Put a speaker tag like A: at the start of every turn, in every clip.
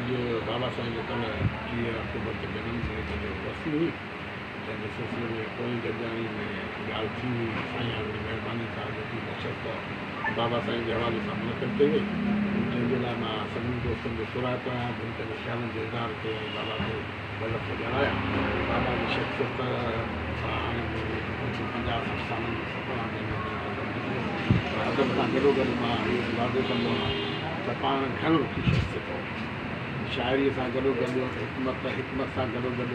A: अॼु बाबा साईं जो कल 30 अक्टूबर ते जनम दिन जो वरसी हुई, जंहिंजे सिलसिले में पोइ गॾिजाणी में ॻाल्हि थी हुई। साईं जी महिरबानी सां जेकी बचत बाबा साईं जे हवाले सां मुनक़िद कई वई, जंहिंजे लाइ मां सभिनी दोस्तनि जो सुरातो आहियां, जिन पंहिंजे ख़्यालनि जो इज़हार कयो ऐं बाबा खे लफ़्ज़ ॻाल्हाया। बाबा जी शख़्सियत सां हाणे 50-60 सालनि जो सफ़र आहे, अदब सां गॾोगॾु मां इहो वादो कंदो आहियां त पाण घणो की शख़्सियत हो, शाइरीअ सां गॾोगॾु हिकमत सां गॾोगॾु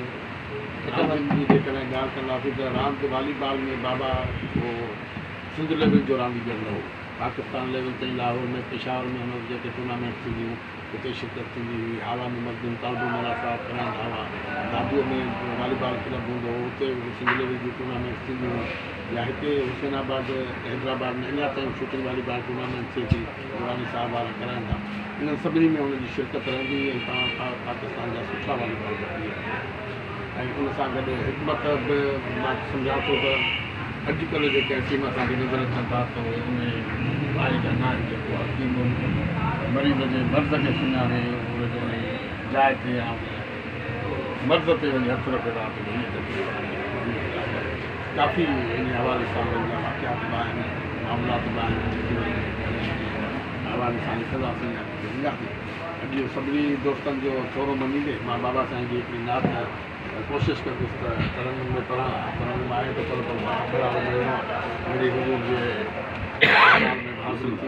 A: रांदियुनि जी जेकॾहिं ॻाल्हि कंदासीं त रांदि वॉलीबॉल में बाबा उहो सिंध लेवल जो रांदीगर न हो, पाकिस्तान लेवल ताईं लाहौर में पेशावर में हुन जेके टूर्नामेंट थींदी हुयूं हुते शिरकत थींदी हुई। हावा में मखदूम तालबो मला साहब कराईंदा हुआ, दादूअ में वॉलीबॉल क्लब हूंदो हो, हुते सिंध लेवल जी टूर्नामेंट थींदी हुयूं, या हिते हुसैनाबाद हैदराबाद में अञा ताईं शूटिंग वॉलीबॉल टूर्नामेंट थिए थी, दुरानी साहब वारा कराइनि था। इन्हनि सभिनी में हुनजी शिरकत रहंदी ऐं पाकिस्तान जा सुठा वॉलीबॉल वठी ऐं उन सां गॾु हिकमत बि मां सम्झां थो त अॼुकल्ह जेके टीम असांखे नज़र अचनि था त उनमें आहे या न आहे, जेको हकीम मरीज़ जे मर्ज़ खे सुञाणे उनजो जाइ ते या मर्ज़ ते वञी हथु रखे था त काफ़ी इन हवाले सां वाक़ियात बि आहिनि, मामलात बि आहिनि, हवाले सां लिखंदासीं या ॾींदासीं। अॼु सभिनी दोस्तनि जो थोरो मञींदे मां बाबा साईं जी हिकिड़ी नात कोशिशि कंदुसि त तरंगनि में पढ़ां, तरंग में आहे त पर मेरी गुरू जे में हासिल थी।